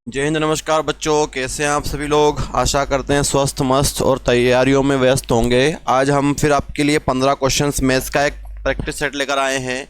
जय हिंद, नमस्कार बच्चों। कैसे हैं आप सभी लोग? आशा करते हैं स्वस्थ मस्त और तैयारियों में व्यस्त होंगे। आज हम फिर आपके लिए 15 क्वेश्चंस मैथ्स का एक प्रैक्टिस सेट लेकर आए हैं।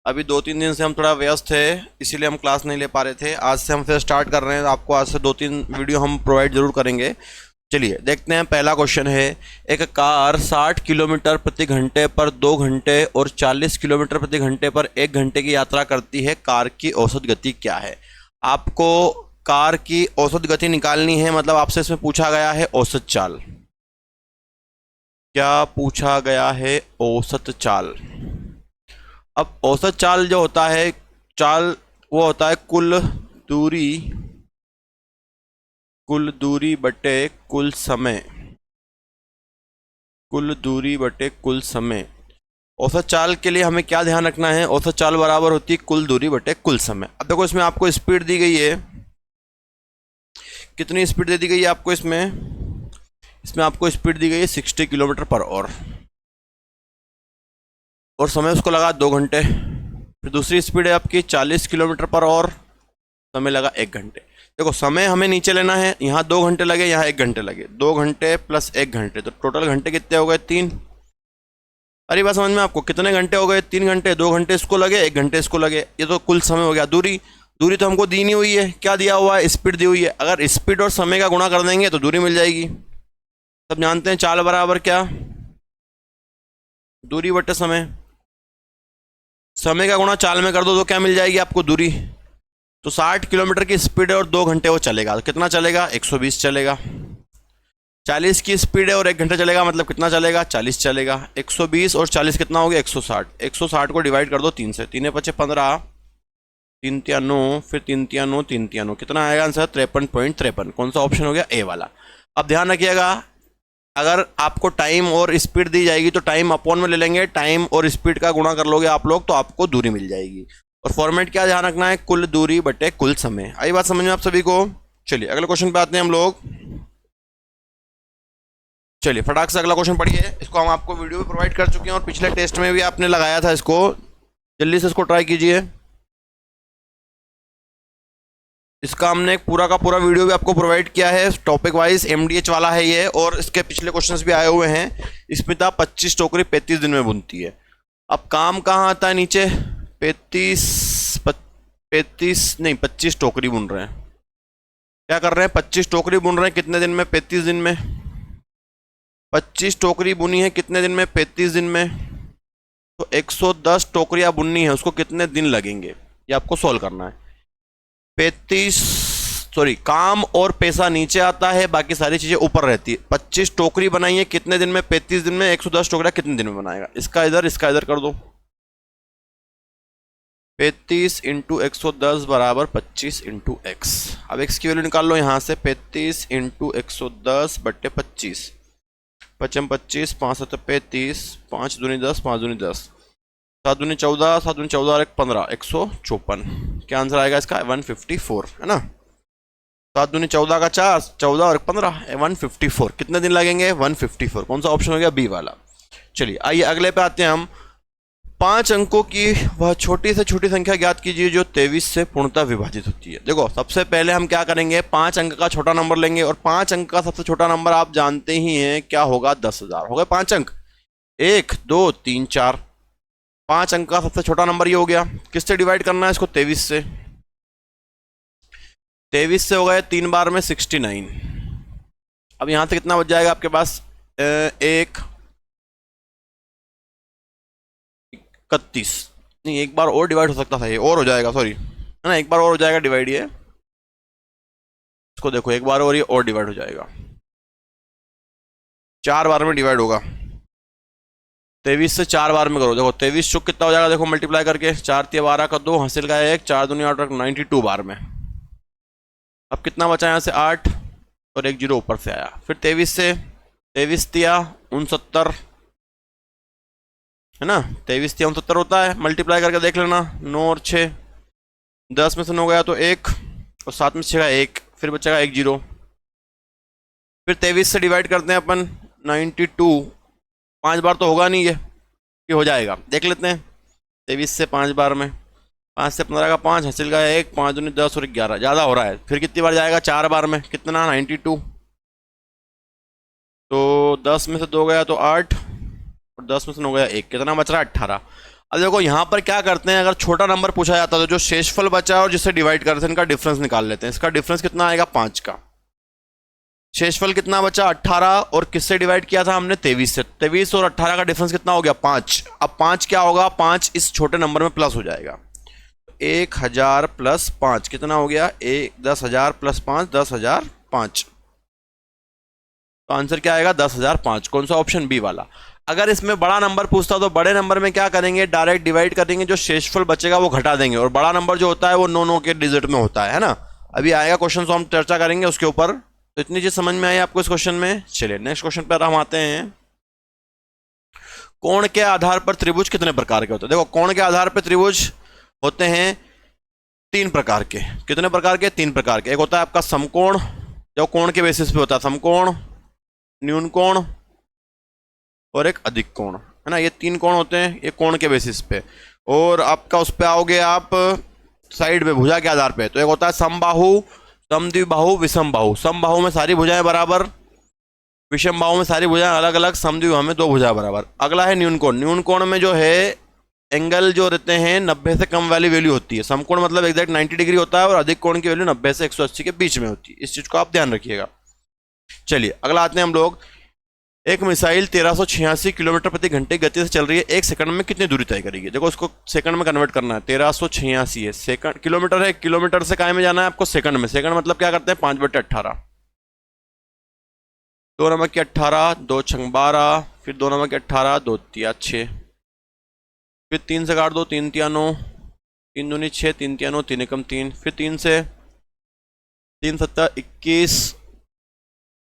अभी 2-3 दिन से हम थोड़ा व्यस्त थे, इसीलिए हम क्लास नहीं ले पा रहे थे। आज से हम फिर स्टार्ट कर रहे हैं। आपको आज से 2-3 वीडियो हम प्रोवाइड जरूर करेंगे। चलिए देखते हैं। पहला क्वेश्चन है, एक कार 60 किलोमीटर प्रति घंटे पर 2 घंटे और 40 किलोमीटर प्रति घंटे पर 1 घंटे की यात्रा करती है। कार की औसत गति क्या है? आपको कार की औसत गति निकालनी है, मतलब आपसे इसमें पूछा गया है औसत चाल। क्या पूछा गया है? औसत चाल। अब औसत चाल जो होता है, चाल वो होता है कुल दूरी बटे कुल समय। कुल दूरी बटे कुल समय। औसत चाल के लिए हमें क्या ध्यान रखना है? औसत चाल बराबर होती है कुल दूरी बटे कुल समय। अब देखो, इसमें आपको स्पीड दी गई है। कितनी स्पीड दे दी गई है आपको? इसमें आपको स्पीड दी गई है 60 किलोमीटर पर आवर, और समय उसको लगा 2 घंटे। फिर दूसरी स्पीड है आपकी 40 किलोमीटर पर आवर, समय लगा 1 घंटे। देखो, समय हमें नीचे लेना है। यहाँ 2 घंटे लगे, यहाँ 1 घंटे लगे। 2 घंटे प्लस 1 घंटे, तो टोटल घंटे कितने हो गए? 3। अरे बात समझ में आपको? कितने घंटे हो गए? 3 घंटे। 2 घंटे इसको लगे, 1 घंटे इसको लगे। ये तो कुल समय हो गया। दूरी दूरी तो हमको दी नहीं हुई है। क्या दिया हुआ है? स्पीड दी हुई है। अगर स्पीड और समय का गुणा कर देंगे तो दूरी मिल जाएगी। सब जानते हैं चाल बराबर क्या? दूरी बटे समय। समय का गुणा चाल में कर दो तो क्या मिल जाएगी आपको? दूरी। तो 60 किलोमीटर की स्पीड है और 2 घंटे वो चलेगा, तो कितना चलेगा? 120 चलेगा। 40 की स्पीड है और 1 घंटे चलेगा, मतलब कितना चलेगा? 40 चलेगा। 120 और 40 कितना हो गया? 160। 160 को डिवाइड कर दो 3 से। 3 पचे 15, 3 तिया 9, फिर 3 तिया 9, 3 तिया 9, कितना आएगा आंसर? 53.53। कौन सा ऑप्शन हो गया? ए वाला। अब ध्यान रखिएगा, अगर आपको टाइम और स्पीड दी जाएगी तो टाइम अपॉन में ले लेंगे। टाइम और स्पीड का गुणा कर लोगे आप लोग तो आपको दूरी मिल जाएगी। और फॉर्मेट क्या ध्यान रखना है? कुल दूरी बटे कुल समय। आई बात समझ में आप सभी को? चलिए अगले क्वेश्चन पे आते हैं हम लोग। चलिए फटाक से अगला क्वेश्चन पढ़िए। इसको हम आपको वीडियो भी प्रोवाइड कर चुके हैं और पिछले टेस्ट में भी आपने लगाया था इसको। जल्दी से इसको ट्राई कीजिए। इसका हमने एक पूरा का पूरा वीडियो भी आपको प्रोवाइड किया है, टॉपिक वाइज एमडीएच वाला है ये, और इसके पिछले क्वेश्चंस भी आए हुए हैं। इसमें था 25 टोकरी 35 दिन में बुनती है। अब काम कहाँ आता है? नीचे 25 टोकरी बुन रहे हैं। क्या कर रहे हैं? 25 टोकरी बुन रहे हैं। कितने दिन में? 35 दिन में। 25 टोकरी बुनी है कितने दिन में? 35 दिन में। तो 110 टोकरियां बुननी है, उसको कितने दिन लगेंगे? ये आपको सॉल्व करना है। 35 सॉरी, काम और पैसा नीचे आता है, बाकी सारी चीजें ऊपर रहती है। 25 टोकरी बनाई है कितने दिन में? 35 दिन में। 110 टोकरियां कितने दिन में बनाएगा? इसका इधर कर दो। 35 इंटू 110 बराबर 25 इंटू एक्स। अब एक्स की वैल्यू निकाल लो यहाँ से। 35 इंटू 110 बट्टे 25। 55 25, 5 7 35, 5 दूनी 10, 5 दूनी 10, 7 दूनी 14, 7 दूनी 14 और 1 15, 154। क्या आंसर आएगा इसका? 154, है ना? 7 दूनी 14 का 4, 14 और 15, 154। कितने दिन लगेंगे? 154। कौन सा ऑप्शन हो गया? बी वाला। चलिए आइए अगले पे आते हैं हम। 5 अंकों की वह छोटी से छोटी संख्या ज्ञात कीजिए जो 23 से पूर्णतः विभाजित होती है। देखो, सबसे पहले हम क्या करेंगे? 5 अंक का छोटा नंबर लेंगे, और 5 अंक का सबसे छोटा नंबर आप जानते ही हैं क्या होगा? 10,000। हो गए 5 अंक। 1 2 3 4। 5 अंक का सबसे छोटा नंबर ये हो गया। किससे डिवाइड करना है इसको? 23 से। 23 से हो गए 3 बार में 69। अब यहां से कितना बच जाएगा आपके पास? 1 31। नहीं, एक बार और डिवाइड हो सकता था, ये और हो जाएगा, सॉरी, है ना? एक बार और हो जाएगा डिवाइड। ये इसको देखो, एक बार और ये और डिवाइड हो जाएगा। 4 बार में डिवाइड होगा। 23 से 4 बार में करो। देखो 23 चुक कितना हो जाएगा? देखो मल्टीप्लाई करके, 4 3 12 का 2, हासिल का 1, 4 दूनी 8, 92 बार में। अब कितना बचा यहाँ से? 8 और 1 जीरो ऊपर से आया। फिर 23 से 23 तिया 69, है ना? 23 तिया 69 होता है। मल्टीप्लाई करके देख लेना। 9 और 6, 10 में से 9 गया तो 1, और 7 में से 1, फिर बचेगा 1 जीरो। फिर 23 से डिवाइड करते हैं अपन 92। 5 बार तो होगा नहीं ये हो जाएगा, देख लेते हैं। 23 से 5 बार में 5 से 15 का 5, हासिल का 1, 5 दूनी 10 और 11, ज़्यादा हो रहा है। फिर कितनी बार जाएगा? 4 बार में। कितना? 92। तो 10 में से 2 गया तो 8, और 10 में से 9 गया 1, कितना बच रहा है? 18। अब देखो यहाँ पर क्या करते हैं, अगर छोटा नंबर पूछा जाता तो जो शेषफल बचा है और जिससे डिवाइड करते हैं इनका डिफरेंस निकाल लेते हैं। इसका डिफरेंस कितना आएगा? 5 का। शेषफल कितना बचा? 18, और किससे डिवाइड किया था हमने? 23 से। 23 और 18 का डिफरेंस कितना हो गया? 5। अब 5 क्या होगा? 5 इस छोटे नंबर में प्लस हो जाएगा। 1000 प्लस 5 कितना हो गया? 10,000 प्लस 5, 10,005। तो आंसर क्या आएगा? 10,005। कौन सा? ऑप्शन बी वाला। अगर इसमें बड़ा नंबर पूछता तो बड़े नंबर में क्या करेंगे? डायरेक्ट डिवाइड करेंगे, जो शेषफल बचेगा वो घटा देंगे, और बड़ा नंबर जो होता है वो 9 के डिजिट में होता है ना। अभी आएगा क्वेश्चन, तो हम चर्चा करेंगे उसके ऊपर। तो इतनी चीज समझ में आई आपको इस क्वेश्चन में? चलिए नेक्स्ट क्वेश्चन पर हम आते हैं। कोण के आधार पर त्रिभुज कितने प्रकार के होते हैं? देखो, कोण के आधार पर त्रिभुज होते हैं 3 प्रकार के। कितने प्रकार के? 3 प्रकार के। एक होता है आपका समकोण, जो कोण के बेसिस पे होता है, समकोण, न्यून कोण और एक अधिक कोण, है ना। ये 3 कोण होते हैं, ये कोण के बेसिस पे। और आपका उस पे आओगे आप साइड में भुजा के आधार पे, तो एक होता है समबाहु, समद्विबाहु, विषम बाहु। समबाहु में सारी भुजाएं बराबर, विषम बाहु में सारी भुजाएं अलग अलग, समद्विबाहु में 2 भुजाएं बराबर। अगला है न्यून कोण। न्यून कोण में जो है एंगल जो रहते हैं 90 से कम वाली वैल्यू होती है। समकोण मतलब एग्जैक्ट 90 डिग्री होता है, और अधिक कोण की वैल्यू 90 से 180 के बीच में होती है। इस चीज को आप ध्यान रखिएगा। चलिए अगला आते हैं हम लोग। एक मिसाइल 1386 किलोमीटर प्रति घंटे गति से चल रही है, 1 सेकंड में कितनी दूरी तय करेगी? देखो, उसको सेकंड में कन्वर्ट करना है। 1386 है, सेकंड किलोमीटर है, किलोमीटर से काय में जाना है आपको? सेकंड में। सेकंड मतलब क्या करते हैं? 5/18। 2 नंबर की 18, 2 छंग 12, फिर 2 नंबर की 18, 2 तिया 6, फिर 3 से काट दो, 3 तिया 9, 3 दूनी 6, 3 तिया 9, 3 एकम 3, फिर 3 से 3 सत्ता 21,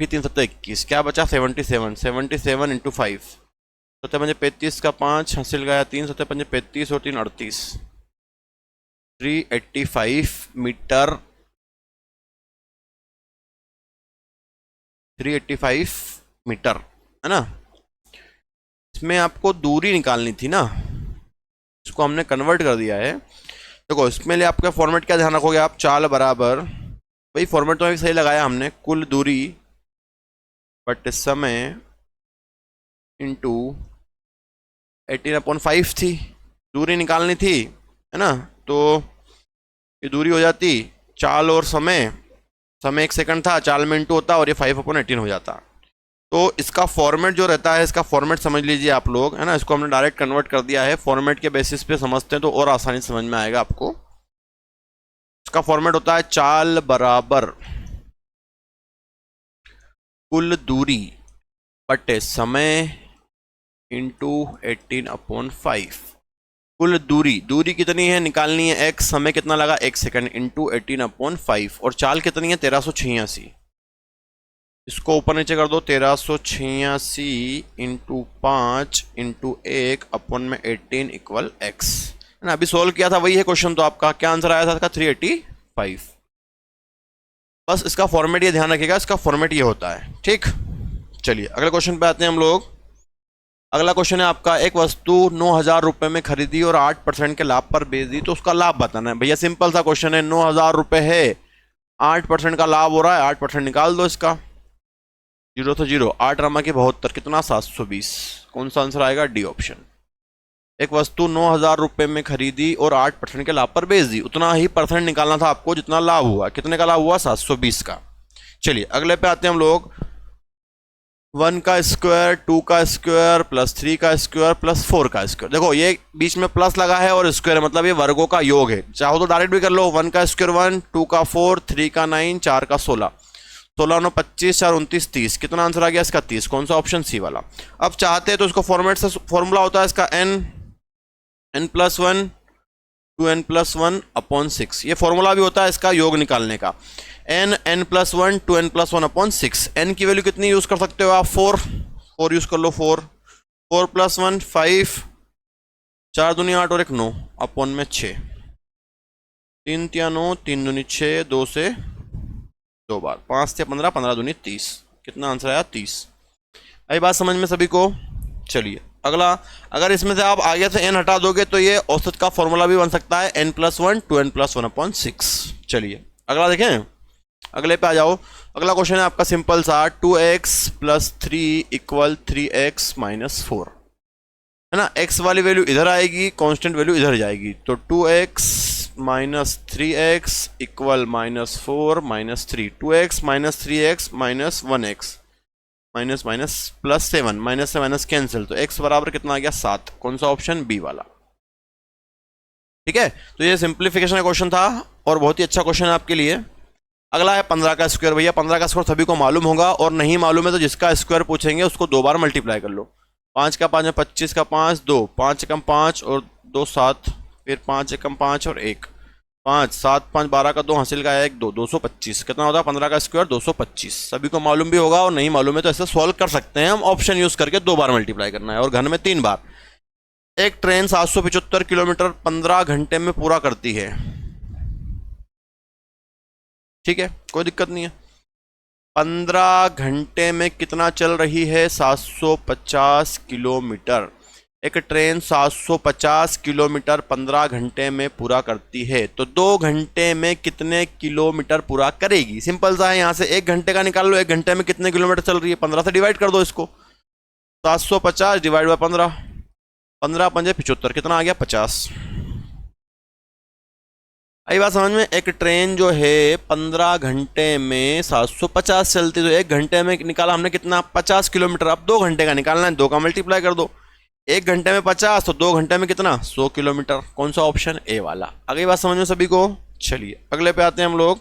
फिर 3 सत्ता 21, क्या बचा? 77। 77 इंटू 5, 7 पंजे 35 का 5, हासिल गया 3, 7 पंजे 35 और 3 38, 385 मीटर, 385 मीटर, है ना। इसमें आपको दूरी निकालनी थी ना, इसको हमने कन्वर्ट कर दिया है। देखो, इसमें लिए आपका फॉर्मेट क्या ध्यान रखोगे आप? चाल बराबर, वही फॉर्मेट तो सही लगाया हमने, कुल दूरी बट समय इंटू 18/5 थी। दूरी निकालनी थी, है ना। तो ये दूरी हो जाती चाल और समय, समय 1 सेकंड था, चाल में इंटू होता और ये 5/18 हो जाता। तो इसका फॉर्मेट जो रहता है, इसका फॉर्मेट समझ लीजिए आप लोग, है ना। इसको हमने डायरेक्ट कन्वर्ट कर दिया है, फॉर्मेट के बेसिस पे समझते हैं तो और आसानी समझ में आएगा आपको। इसका फॉर्मेट होता है चाल बराबर कुल दूरी बटे समय इंटू 18/5। कुल दूरी, दूरी कितनी है निकालनी है? x, समय कितना लगा? 1 सेकंड, इंटू 18/5, और चाल कितनी है? 1386। इसको ऊपर नीचे कर दो, 1386 इंटू 5 इंटू 1 अपन में 18 इक्वल x, है ना। अभी सोल्व किया था, वही है क्वेश्चन। तो आपका क्या आंसर आया था? इसका 385। बस इसका फॉर्मेट ये ध्यान रखिएगा, इसका फॉर्मेट ये होता है, ठीक। चलिए अगले क्वेश्चन पे आते हैं हम लोग। अगला क्वेश्चन है आपका, एक वस्तु 9,000 रुपए में खरीदी और 8% के लाभ पर बेच दी, तो उसका लाभ बताना है। भैया सिंपल सा क्वेश्चन है, 9,000 रुपए है, 8% का लाभ हो रहा है, 8% निकाल दो इसका। 0 से 0, 8 रमा की 72, कितना? 720। कौन सा आंसर आएगा? D option. एक वस्तु 9,000 रुपए में खरीदी और 8% के लाभ पर बेच दी, उतना ही परसेंट निकालना था आपको जितना लाभ हुआ। कितने का लाभ हुआ? 720 का। चलिए अगले पे आते हैं हम लोग। 1 का स्क्वायर, 2 का स्क्वायर, प्लस 3 का स्क्वायर, प्लस 4 का स्क्वायर। देखो, ये बीच में प्लस लगा है और स्क्वायर मतलब ये वर्गों का योग है। चाहो तो डायरेक्ट भी कर लो। 1 का स्क्वायर 1, 2 का 4, 3 का 9, 4 का 16, 16 9 25, 4 29 30। कितना आंसर आ गया इसका? 30। कौन सा? ऑप्शन सी वाला। अब चाहते हैं तो इसको फॉर्मेट से, फॉर्मूला होता है इसका n+1 2n+1/6। ये फॉर्मूला भी होता है इसका योग निकालने का, n+1 2n+1/6। n की वैल्यू कितनी यूज कर सकते हो आप? 4 यूज कर लो। 4 + 1 5, 4 दूनी 8 और 1 9, अपॉन में 6, 3 तिया 9, 3 दूनी 6, 2 से 2 बार, 5 से 15, 15 दूनी 30। कितना आंसर आया? 30। आई बात समझ में सभी को? चलिए अगला, अगर इसमें से आप आगे से n हटा दोगे तो ये औसत का फॉर्मूला भी बन सकता है n+1 2n+1/6। चलिए अगला देखें, अगले पे आ जाओ। अगला क्वेश्चन है आपका सिंपल सा, 2x + 3 = 3x - 4, है ना। x वाली वैल्यू इधर आएगी, कांस्टेंट वैल्यू इधर जाएगी, तो 2x - 3x = -4 - 3, 2x - 3x - 1x +7, minus से माइनस कैंसिल, तो x बराबर कितना आ गया 7। कौन सा ऑप्शन? बी वाला। ठीक है, तो ये सिंप्लीफिकेशन का क्वेश्चन था और बहुत ही अच्छा क्वेश्चन है आपके लिए। अगला है 15 का स्क्वायर। भैया 15 का स्क्वायर सभी को मालूम होगा, और नहीं मालूम है तो जिसका स्क्वायर पूछेंगे उसको 2 बार मल्टीप्लाई कर लो। 5 का 5 में 25 का 5 2, 5 एकम 5 और 2 7, फिर 5 एकम 5 और 1, 5 7 5 12 का 2, हासिल का 1 2, 225। कितना होता है 15 का स्क्वायर? 225। सभी को मालूम भी होगा, और नहीं मालूम है तो ऐसे सॉल्व कर सकते हैं हम, ऑप्शन यूज करके 2 बार मल्टीप्लाई करना है और घन में 3 बार। एक ट्रेन 775 किलोमीटर 15 घंटे में पूरा करती है। ठीक है, कोई दिक्कत नहीं है। 15 घंटे में कितना चल रही है? 750 किलोमीटर। एक ट्रेन 750 किलोमीटर 15 घंटे में पूरा करती है, तो 2 घंटे में कितने किलोमीटर पूरा करेगी? सिंपल सा है, यहां से 1 घंटे का निकाल लो। 1 घंटे में कितने किलोमीटर चल रही है? 15 से डिवाइड कर दो इसको। 750 डिवाइड बाय 15, 15 पंजे 75, कितना आ गया 50। आई बात समझ में? एक ट्रेन जो है 15 घंटे में 750 चलती, तो 1 घंटे में निकाला हमने कितना? 50 किलोमीटर। अब 2 घंटे का निकालना है, 2 का मल्टीप्लाई कर दो। 1 घंटे में 50, तो 2 घंटे में कितना? 100 किलोमीटर। कौन सा ऑप्शन? ए वाला। आगे बात समझ में सभी को? चलिए अगले पे आते हैं हम लोग।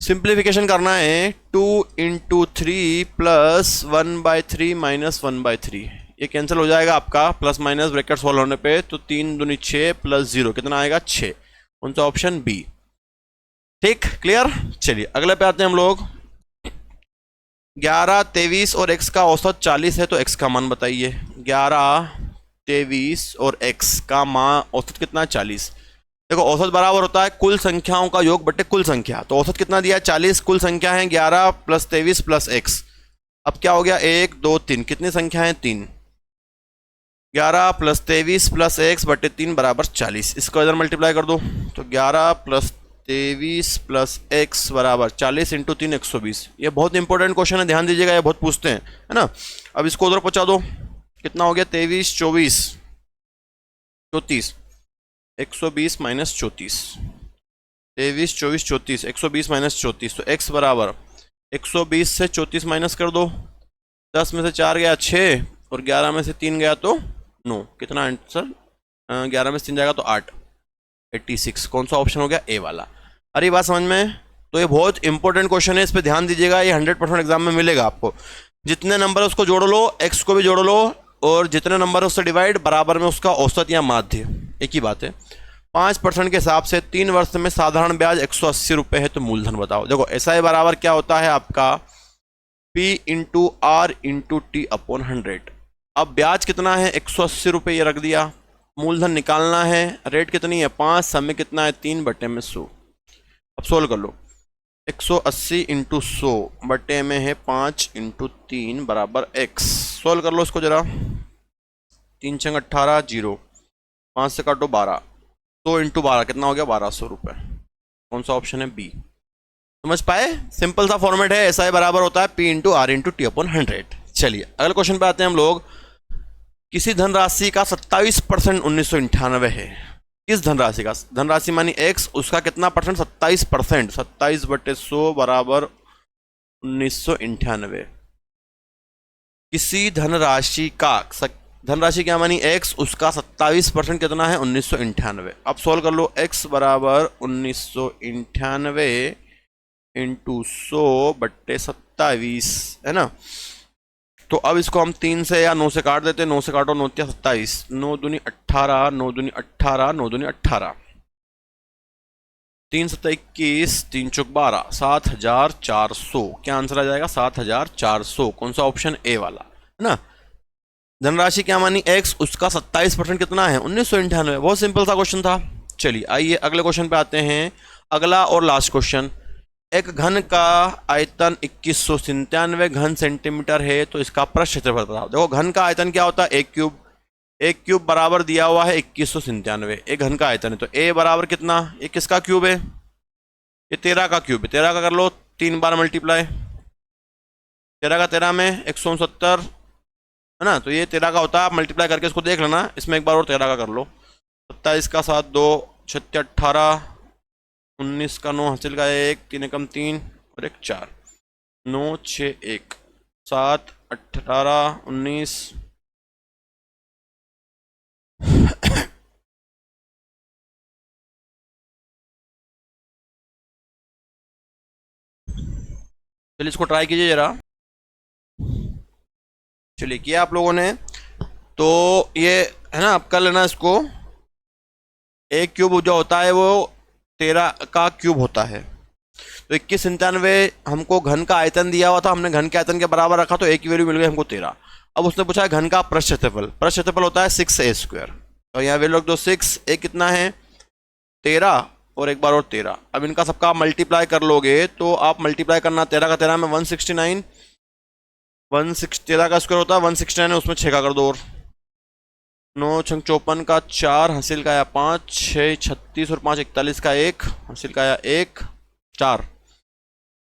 सिंप्लीफिकेशन करना है। 2 × 3 + 1/3 - 1/3, ये कैंसिल हो जाएगा आपका, प्लस माइनस ब्रैकेट सॉल्व होने पे, तो 3 दूनी 6 + 0, कितना आएगा 6। कौन सा ऑप्शन? बी। ठीक, क्लियर। चलिए अगले पे आते हैं हम लोग। 11 23 और x का औसत 40 है, तो x का मान बताइए। 11 23 और x का मान औसत कितना है? 40। देखो औसत बराबर होता है कुल संख्याओं का योग बटे कुल संख्या, तो औसत कितना दिया है? 40। कुल संख्या है 11 + 23 + x। अब क्या हो गया? 1 2 3, कितनी संख्या है? 3। 11 + 23 + x बटे 3 बराबर 40। इसको इधर मल्टीप्लाई कर दो, तो 11 + 23 + x बराबर 40 × 3 120। ये बहुत इंपॉर्टेंट क्वेश्चन है, ध्यान दीजिएगा, ये बहुत पूछते हैं, है ना। अब इसको उधर पहुंचा दो, कितना हो गया? 23 24 34, 120 - 34, 23 24 34, 120 - 34, तो x बराबर 120 से 34 माइनस कर दो। 10 में से 4 गया 6, और 11 में से 3 गया तो 9। कितना आंसर? 11 में से 3 जाएगा तो 8, 86। कौन सा ऑप्शन हो गया? ए वाला। अरे बात समझ में? तो ये बहुत इंपॉर्टेंट क्वेश्चन है, इस पे ध्यान दीजिएगा, ये 100% एग्जाम में मिलेगा आपको। जितने नंबर है उसको जोड़ लो, x को भी जोड़ लो, और जितने नंबर है उससे डिवाइड, बराबर में उसका औसत या माध्य, एक ही बात है। 5% के हिसाब से 3 वर्ष में साधारण ब्याज 180 रुपये है, तो मूलधन बताओ। देखो SI बराबर क्या होता है आपका? P × R × T/100। अब ब्याज कितना है? 180 रुपये, ये रख दिया। मूलधन निकालना है, रेट कितनी है? 5, समय कितना है? 3 बटे में 100। अब सोल्व कर लो। 180 × 100 बटे में है 5 × 3 बराबर x। सोल्व कर लो इसको जरा। 3 6 18 0, 5 से काटो 12, 100 × 12 कितना हो गया? 1200 रुपये। कौन सा ऑप्शन है? बी। समझ पाए? सिंपल सा फॉर्मेट है, SI बराबर होता है P × R × T/100। चलिए अगले क्वेश्चन पे आते हैं हम लोग। किसी धनराशि का 27% 1998 है। किस धनराशि का? धनराशि मानी x, उसका कितना परसेंट? 27%। 27 बटे 100 बराबर 1998। किसी धनराशि का, धनराशि क्या मानी? x, उसका 27% कितना है? 1998। अब सोल्व कर लो। x बराबर 1998 × 100 बटे 27, है ना। तो अब इसको हम 3 से या 9 से काट देते हैं। 9 से काटो, 9 27, 9 दूनी 18, 9 दूनी 18, 9 दूनी 18, 3 7 21, 3 चौक 12, 7400। क्या आंसर आ जाएगा? 7400। कौन सा ऑप्शन? ए वाला, है ना। धनराशि क्या मानी? x, उसका 27% कितना है? 1998। बहुत सिंपल सा क्वेश्चन था। चलिए आइए अगले क्वेश्चन पे आते हैं। अगला और लास्ट क्वेश्चन। एक घन का आयतन 2197 घन सेंटीमीटर है, तो इसका पृष्ठ क्षेत्रफल बताओ। देखो घन का आयतन क्या होता है, एक क्यूब। एक क्यूब बराबर दिया हुआ है 2197, एक घन का आयतन है, तो ए बराबर कितना, ये किसका क्यूब है, ये 13 का क्यूब है। 13 का कर लो 3 बार मल्टीप्लाई, 13 का 13 में 169 है ना, तो ये 13 का होता है। आप मल्टीप्लाई करके इसको देख लेना, इसमें एक बार और 13 का कर लो। 27 का 7 2 छत्तीस 18, 19 का 9 हासिल का 1, 3 एकम 3 और 1 4, 9 6 1 7 18 19 चलिए इसको ट्राई कीजिए जरा। चलिए किया आप लोगों ने, तो ये है ना, आप कर लेना इसको। एक क्यूब जो होता है वो 13 का क्यूब होता है। तो 2197 हमको घन का आयतन दिया हुआ था, हमने घन के आयतन के बराबर रखा, तो ए की वैल्यू मिल गई हमको 13। अब उसने पूछा है घन का पृष्ठ क्षेत्रफल। पृष्ठ क्षेत्रफल होता है 6a²। तो यहाँ वैल्यू रख दो 6, ए कितना है 13 और एक बार और 13। अब इनका सबका मल्टीप्लाई कर लोगे तो आप मल्टीप्लाई करना, 13 का 13 में 169, 13 का स्क्वायर होता है 169 है, उसमें 6 का कर दो और 9 छंग 54 का 4 हासिल का आया 5, 6 36 और 5 41 का 1 हासिल का आया 1 4,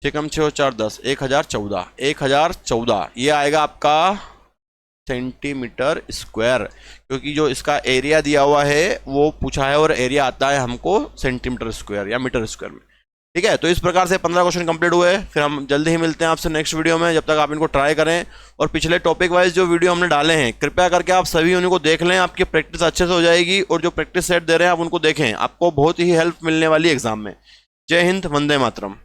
6 कम 6 और 4 10, 1014, 1014 ये आएगा आपका सेंटीमीटर स्क्वायर, क्योंकि जो इसका एरिया दिया हुआ है वो पूछा है और एरिया आता है हमको सेंटीमीटर स्क्वायर या मीटर स्क्वायर में। ठीक है, तो इस प्रकार से 15 क्वेश्चन कंप्लीट हुए। फिर हम जल्दी ही मिलते हैं आपसे नेक्स्ट वीडियो में। जब तक आप इनको ट्राई करें, और पिछले टॉपिक वाइज जो वीडियो हमने डाले हैं कृपया करके आप सभी उनको देख लें, आपकी प्रैक्टिस अच्छे से हो जाएगी। और जो प्रैक्टिस सेट दे रहे हैं आप उनको देखें, आपको बहुत ही हेल्प मिलने वाली एग्जाम में। जय हिंद, वंदे मातरम।